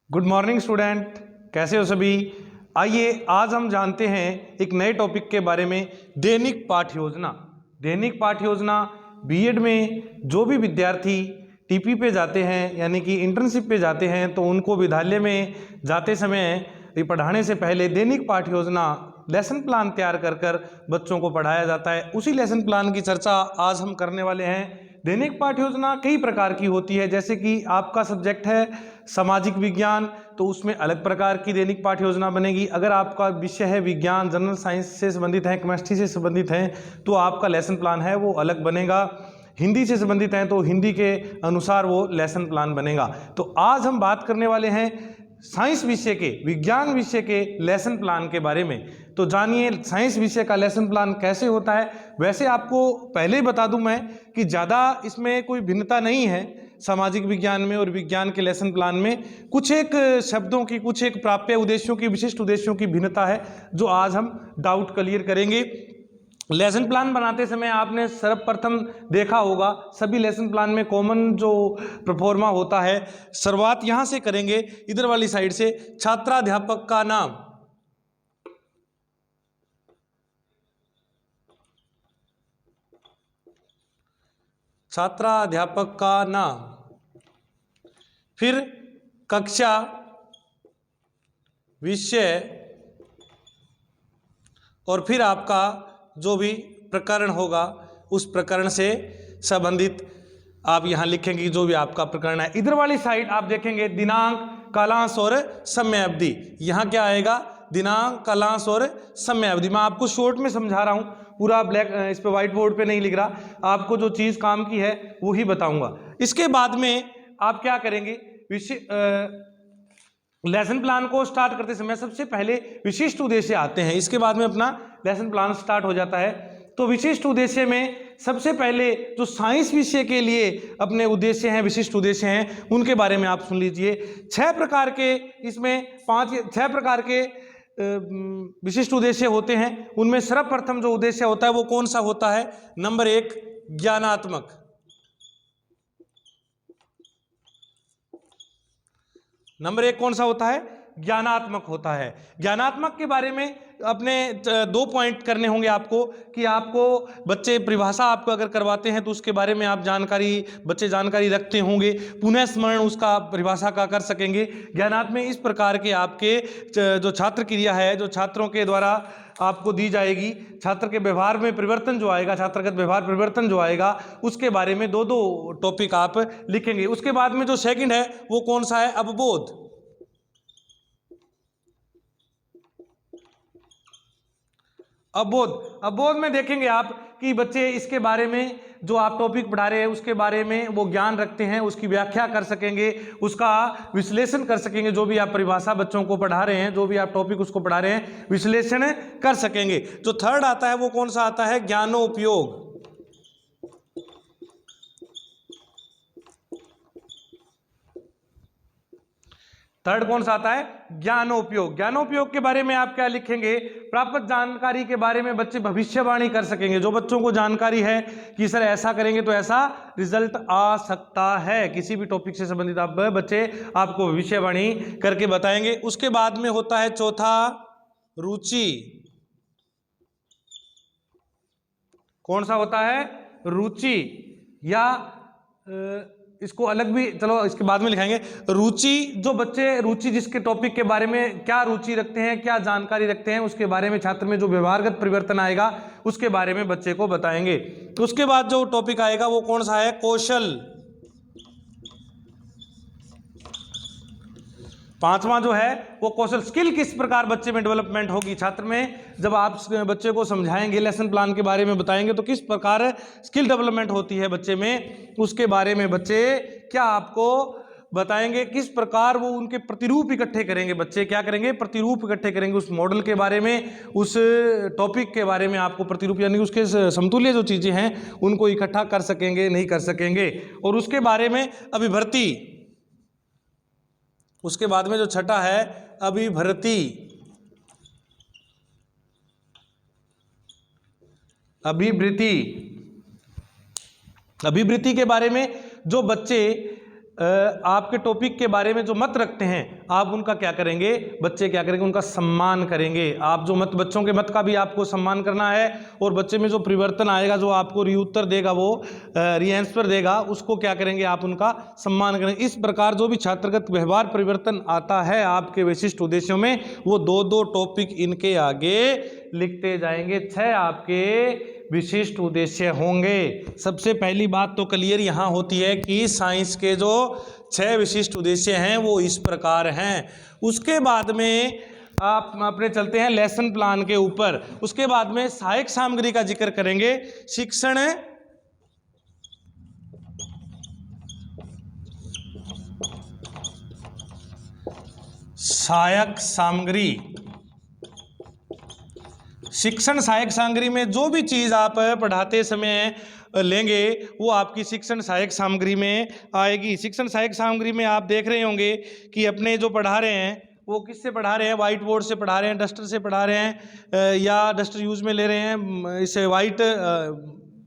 Good morning student, कैसे हो सभी। आइए आज हम जानते हैं एक नए टॉपिक के बारे में, दैनिक पाठ्य योजना। दैनिक पाठ्य योजना बीएड में जो भी विद्यार्थी टीपी पे जाते हैं यानी कि इंटर्नशिप पे जाते हैं तो उनको विद्यालय में जाते समय पढ़ाने से पहले दैनिक पाठ्य योजना लेसन प्लान तैयार कर कर बच्चों को पढ़ाया जाता है। उसी लेसन प्लान की चर्चा आज हम करने वाले हैं। दैनिक पाठ्य योजना कई प्रकार की होती है, जैसे कि आपका सब्जेक्ट है सामाजिक विज्ञान तो उसमें अलग प्रकार की दैनिक पाठ्य योजना बनेगी। अगर आपका विषय है विज्ञान, जनरल साइंस से संबंधित है, केमिस्ट्री से संबंधित है तो आपका लेसन प्लान है वो अलग बनेगा। हिंदी से संबंधित हैं तो हिंदी के अनुसार वो लेसन प्लान बनेगा। तो आज हम बात करने वाले हैं साइंस विषय के, विज्ञान विषय के लेसन प्लान के बारे में। तो जानिए साइंस विषय का लेसन प्लान कैसे होता है। वैसे आपको पहले ही बता दूं मैं कि ज़्यादा इसमें कोई भिन्नता नहीं है सामाजिक विज्ञान में और विज्ञान के लेसन प्लान में। कुछ एक शब्दों की, कुछ एक प्राप्य उद्देश्यों की, विशिष्ट उद्देश्यों की भिन्नता है जो आज हम डाउट क्लियर करेंगे। लेसन प्लान बनाते समय आपने सर्वप्रथम देखा होगा सभी लेसन प्लान में कॉमन जो प्रोफॉर्मा होता है, शुरुआत यहाँ से करेंगे इधर वाली साइड से, छात्राध्यापक का नाम। छात्राध्यापक का नाम, फिर कक्षा, विषय और फिर आपका जो भी प्रकरण होगा उस प्रकरण से संबंधित आप यहाँ लिखेंगे जो भी आपका प्रकरण है। इधर वाली साइड आप देखेंगे दिनांक, कालांश और समय अवधि। यहाँ क्या आएगा? दिनांक, कालांश और समय अवधि। मैं आपको शॉर्ट में समझा रहा हूँ, पूरा ब्लैक इस पे व्हाइट बोर्ड पे नहीं लिख रहा, आपको जो चीज़ काम की है वो ही बताऊंगा। इसके बाद में आप क्या करेंगे, लेसन प्लान को स्टार्ट करते समय सबसे पहले विशिष्ट उद्देश्य आते हैं, इसके बाद में अपना लेसन प्लान स्टार्ट हो जाता है। तो विशिष्ट उद्देश्य में सबसे पहले जो साइंस विषय के लिए अपने उद्देश्य हैं, विशिष्ट उद्देश्य हैं, उनके बारे में आप सुन लीजिए। 6 प्रकार के, इसमें 6 प्रकार के विशिष्ट उद्देश्य होते हैं। उनमें सर्वप्रथम जो उद्देश्य होता है वो कौन सा होता है? नंबर 1 ज्ञानात्मक। नंबर 1 कौन सा होता है? ज्ञानात्मक होता है। ज्ञानात्मक के बारे में अपने 2 पॉइंट करने होंगे आपको कि आपको बच्चे परिभाषा आपको अगर करवाते हैं तो उसके बारे में आप जानकारी, बच्चे जानकारी रखते होंगे, पुनः स्मरण उसका परिभाषा का कर सकेंगे। ज्ञानात्मक इस प्रकार के आपके जो छात्र क्रिया है जो छात्रों के द्वारा आपको दी जाएगी, छात्र के व्यवहार में परिवर्तन जो आएगा, छात्रगत व्यवहार परिवर्तन जो आएगा, उसके बारे में 2 टॉपिक आप लिखेंगे। उसके बाद में जो सेकंड है वो कौन सा है? अवबोध। अवबोध में देखेंगे आप कि बच्चे इसके बारे में जो आप टॉपिक पढ़ा रहे हैं उसके बारे में वो ज्ञान रखते हैं, उसकी व्याख्या कर सकेंगे, उसका विश्लेषण कर सकेंगे। जो भी आप परिभाषा बच्चों को पढ़ा रहे हैं, जो भी आप टॉपिक उसको पढ़ा रहे हैं, विश्लेषण कर सकेंगे। जो थर्ड आता है वो कौन सा आता है? ज्ञानोपयोग। थर्ड कौन सा आता है? ज्ञानोपयोग। ज्ञानोपयोग के बारे में आप क्या लिखेंगे? प्राप्त जानकारी के बारे में बच्चे भविष्यवाणी कर सकेंगे। जो बच्चों को जानकारी है कि सर ऐसा करेंगे तो ऐसा रिजल्ट आ सकता है, किसी भी टॉपिक से संबंधित आप बच्चे आपको भविष्यवाणी करके बताएंगे। उसके बाद में होता है चौथा रुचि। कौन सा होता है? रुचि, या इसको अलग भी, चलो इसके बाद में लिखाएंगे। रुचि, जो बच्चे रुचि जिसके टॉपिक के बारे में क्या रुचि रखते हैं, क्या जानकारी रखते हैं, उसके बारे में छात्र में जो व्यवहारगत परिवर्तन आएगा उसके बारे में बच्चे को बताएंगे। तो उसके बाद जो टॉपिक आएगा वो कौन सा है? कौशल। 5वां जो है वो कौशल, स्किल किस प्रकार बच्चे में डेवलपमेंट होगी। छात्र में जब आप बच्चे को समझाएंगे, लेसन प्लान के बारे में बताएंगे तो किस प्रकार स्किल डेवलपमेंट होती है बच्चे में, उसके बारे में बच्चे क्या आपको बताएंगे। किस प्रकार वो उनके प्रतिरूप इकट्ठे करेंगे, बच्चे क्या करेंगे? प्रतिरूप इकट्ठे करेंगे। उस मॉडल के बारे में, उस टॉपिक के बारे में आपको प्रतिरूप यानी उसके समतुल्य जो चीज़ें हैं उनको इकट्ठा कर सकेंगे, नहीं कर सकेंगे। और उसके बारे में अभिभर्ती। उसके बाद में जो छठा है अभिभर्ती। अभिवृत्ति के बारे में जो बच्चे आपके टॉपिक के बारे में जो मत रखते हैं आप उनका क्या करेंगे, बच्चे क्या करेंगे, उनका सम्मान करेंगे। आप जो मत, बच्चों के मत का भी आपको सम्मान करना है, और बच्चे में जो परिवर्तन आएगा, जो आपको रिउत्तर देगा, वो रीआंसर देगा, उसको क्या करेंगे, आप उनका सम्मान करेंगे। इस प्रकार जो भी छात्रगत व्यवहार परिवर्तन आता है आपके विशिष्ट उद्देश्यों में, वो 2-2 टॉपिक इनके आगे लिखते जाएंगे। 6 आपके विशिष्ट उद्देश्य होंगे। सबसे पहली बात तो क्लियर यहाँ होती है कि साइंस के जो 6 विशिष्ट उद्देश्य हैं वो इस प्रकार हैं। उसके बाद में आप अपने चलते हैं लेसन प्लान के ऊपर। उसके बाद में सहायक सामग्री का जिक्र करेंगे। शिक्षण सहायक सामग्री, शिक्षण सहायक सामग्री में जो भी चीज़ आप पढ़ाते समय लेंगे वो आपकी शिक्षण सहायक सामग्री में आएगी। शिक्षण सहायक सामग्री में आप देख रहे होंगे कि अपने जो पढ़ा रहे हैं वो किससे पढ़ा रहे हैं, व्हाइट बोर्ड से पढ़ा रहे हैं, डस्टर से पढ़ा रहे हैं, या डस्टर यूज में ले रहे हैं, इसे व्हाइट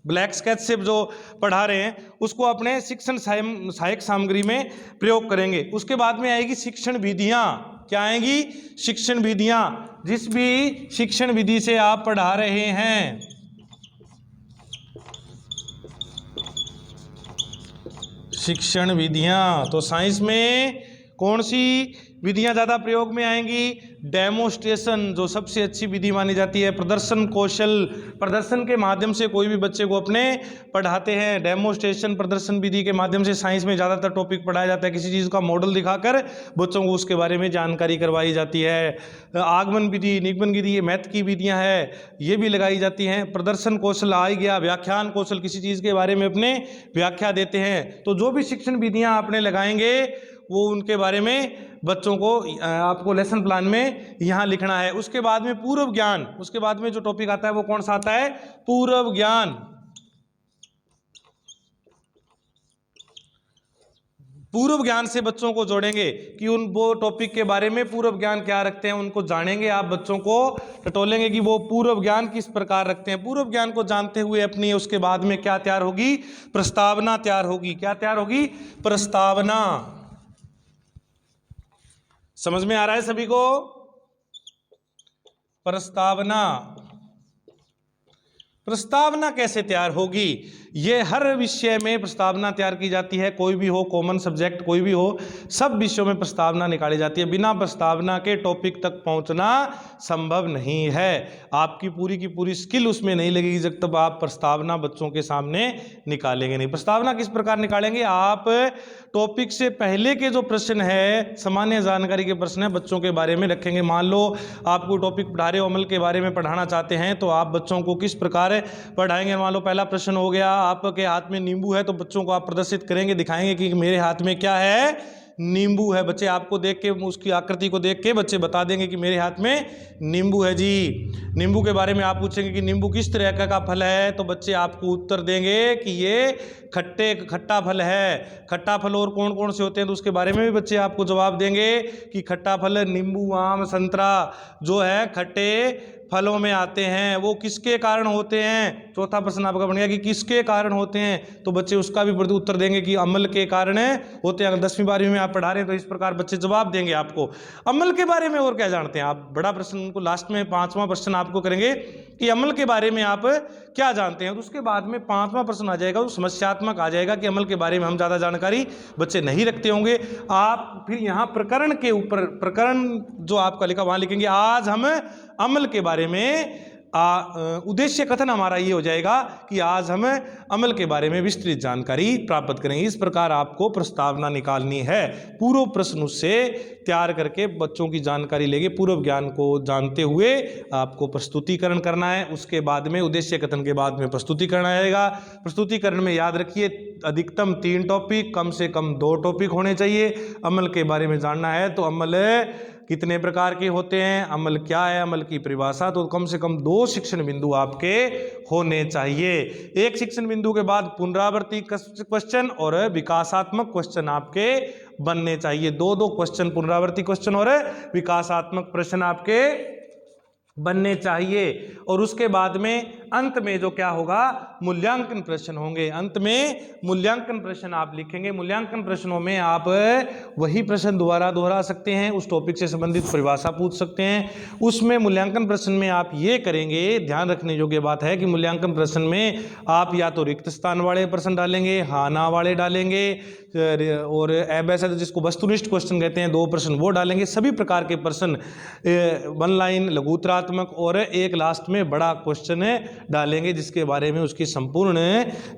ब्लैक स्केच से जो पढ़ा रहे हैं उसको अपने शिक्षण सहायक सामग्री में प्रयोग करेंगे। उसके बाद में आएगी शिक्षण विधियाँ। क्या आएंगी? शिक्षण विधियाँ। जिस भी शिक्षण विधि से आप पढ़ा रहे हैं, शिक्षण विधियाँ, तो साइंस में कौन सी विधियां ज़्यादा प्रयोग में आएंगी? डेमोस्ट्रेशन जो सबसे अच्छी विधि मानी जाती है, प्रदर्शन कौशल, प्रदर्शन के माध्यम से कोई भी बच्चे को अपने पढ़ाते हैं। डेमोस्ट्रेशन प्रदर्शन विधि के माध्यम से साइंस में ज़्यादातर टॉपिक पढ़ाया जाता है। किसी चीज़ का मॉडल दिखाकर बच्चों को उसके बारे में जानकारी करवाई जाती है। आगमन विधि, निगमन विधि, ये मैथ की विधियाँ हैं, ये भी लगाई जाती हैं। प्रदर्शन कौशल आ गया, व्याख्यान कौशल, किसी चीज़ के बारे में अपने व्याख्या देते हैं। तो जो भी शिक्षण विधियाँ आपने लगाएंगे वो उनके बारे में बच्चों को आपको लेसन प्लान में यहाँ लिखना है। उसके बाद में पूर्व ज्ञान, उसके बाद में जो टॉपिक आता है वो कौन सा आता है? पूर्व ज्ञान। पूर्व ज्ञान से बच्चों को जोड़ेंगे कि उन वो टॉपिक के बारे में पूर्व ज्ञान क्या रखते हैं, उनको जानेंगे। आप बच्चों को टटोलेंगे कि वो पूर्व ज्ञान किस प्रकार रखते हैं। पूर्व ज्ञान को जानते हुए अपनी उसके बाद में क्या तैयार होगी? प्रस्तावना तैयार होगी। क्या तैयार होगी? प्रस्तावना। समझ में आ रहा है सभी को? प्रस्तावना। प्रस्तावना कैसे तैयार होगी? ये हर विषय में प्रस्तावना तैयार की जाती है। कोई भी हो, कॉमन सब्जेक्ट कोई भी हो, सब विषयों में प्रस्तावना निकाली जाती है। बिना प्रस्तावना के टॉपिक तक पहुंचना संभव नहीं है। आपकी पूरी की पूरी स्किल उसमें नहीं लगेगी जब तक आप प्रस्तावना बच्चों के सामने निकालेंगे नहीं। प्रस्तावना किस प्रकार निकालेंगे? आप टॉपिक से पहले के जो प्रश्न है, सामान्य जानकारी के प्रश्न है, बच्चों के बारे में रखेंगे। मान लो आपको टॉपिक पढ़ा रहे हो, अमल के बारे में पढ़ाना चाहते हैं, तो आप बच्चों को किस प्रकार पढ़ाएंगे? मान लो पहला प्रश्न हो गया, आपके हाथ में नींबू है, तो बच्चों को आप प्रदर्शित करेंगे, दिखाएंगे कि मेरे हाथ में क्या है? नींबू है। बच्चे आपको देख के, उसकी आकृति को देख के बच्चे बता देंगे कि मेरे हाथ में नींबू है जी। नींबू के बारे में आप पूछेंगे कि नींबू किस तरह का फल है, तो बच्चे आपको उत्तर देंगे कि ये खट्टा फल है। खट्टा फल और कौन कौन से होते हैं, तो उसके बारे में भी बच्चे आपको जवाब देंगे कि खट्टा फल नींबू, आम, संतरा जो है खट्टे फलों में आते हैं। वो किसके कारण होते हैं? चौथा प्रश्न आपका बन गया कि किसके कारण होते हैं, तो बच्चे उसका भी उत्तर देंगे कि अमल के कारण होते हैं। अगर 10वीं 12वीं में आप पढ़ा रहे हैं तो इस प्रकार बच्चे जवाब देंगे आपको। अमल के बारे में और क्या जानते हैं आप? बड़ा प्रश्न उनको लास्ट में 5वां प्रश्न आपको करेंगे कि अमल के बारे में आप क्या जानते हैं। तो उसके बाद में 5वां प्रश्न आ जाएगा, वो समस्यात्मक आ जाएगा कि अमल के बारे में हम ज़्यादा जानकारी बच्चे नहीं रखते होंगे। आप फिर यहाँ प्रकरण के ऊपर, प्रकरण जो आपका लिखा वहाँ लिखेंगे आज हम अमल के बारे में, उद्देश्य कथन हमारा ये हो जाएगा कि आज हम अमल के बारे में विस्तृत जानकारी प्राप्त करेंगे। इस प्रकार आपको प्रस्तावना निकालनी है। पूर्व प्रश्न उससे तैयार करके बच्चों की जानकारी लेके पूर्व ज्ञान को जानते हुए आपको प्रस्तुतिकरण करना है। उसके बाद में उद्देश्य कथन के बाद में प्रस्तुतिकरण आएगा। प्रस्तुतिकरण में याद रखिए अधिकतम 3 टॉपिक, कम से कम 2 टॉपिक होने चाहिए। अमल के बारे में जानना है तो अमल कितने प्रकार के होते हैं, अमल क्या है, अमल की परिभाषा, तो कम से कम 2 शिक्षण बिंदु आपके होने चाहिए। एक शिक्षण बिंदु के बाद पुनरावृत्ति क्वेश्चन और विकासात्मक क्वेश्चन आपके बनने चाहिए। 2-2 क्वेश्चन, पुनरावृत्ति क्वेश्चन और विकासात्मक प्रश्न आपके बनने चाहिए। और उसके बाद में अंत में जो क्या होगा, मूल्यांकन प्रश्न होंगे। अंत में मूल्यांकन प्रश्न आप लिखेंगे। मूल्यांकन प्रश्नों में आप वही प्रश्न दोहरा सकते हैं, उस टॉपिक से संबंधित परिभाषा पूछ सकते हैं। उसमें मूल्यांकन प्रश्न में आप ये करेंगे, ध्यान रखने योग्य बात है कि मूल्यांकन प्रश्न में आप या तो रिक्त स्थान वाले प्रश्न डालेंगे, हाँ ना वाले डालेंगे, और ऐसा जिसको वस्तुनिष्ठ क्वेश्चन कहते हैं 2 प्रश्न वो डालेंगे। सभी प्रकार के प्रश्न 1 लाइन, लघुतरात्मक और एक लास्ट में बड़ा क्वेश्चन डालेंगे, जिसके बारे में उसकी संपूर्ण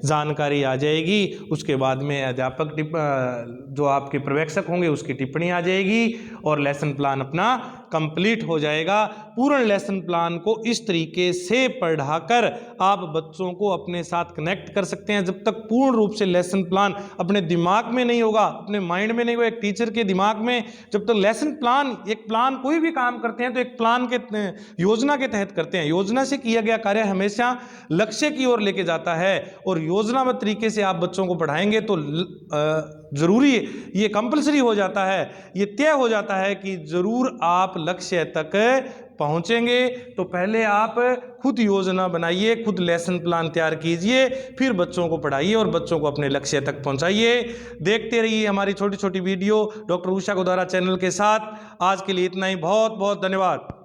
जानकारी आ जाएगी। उसके बाद में अध्यापक जो आपके पर्यवेक्षक होंगे उसकी टिप्पणी आ जाएगी और लेसन प्लान अपना कंप्लीट हो जाएगा। पूर्ण लेसन प्लान को इस तरीके से पढ़ाकर आप बच्चों को अपने साथ कनेक्ट कर सकते हैं। जब तक पूर्ण रूप से लेसन प्लान अपने दिमाग में नहीं होगा, अपने माइंड में नहीं होगा, एक टीचर के दिमाग में जब तक लेसन प्लान, एक प्लान कोई भी काम करते हैं तो एक प्लान के योजना के तहत करते हैं। योजना से किया गया कार्य हमेशा लक्ष्य की ओर लेके जाता है, और योजनाबद्ध तरीके से आप बच्चों को पढ़ाएंगे तो जरूरी, ये कंपलसरी हो जाता है, ये तय हो जाता है कि जरूर आप लक्ष्य तक पहुंचेंगे। तो पहले आप खुद योजना बनाइए, खुद लेसन प्लान तैयार कीजिए, फिर बच्चों को पढ़ाइए और बच्चों को अपने लक्ष्य तक पहुंचाइए। देखते रहिए हमारी छोटी छोटी video doctor Usha Godara channel के साथ। आज के लिए इतना ही, बहुत बहुत धन्यवाद।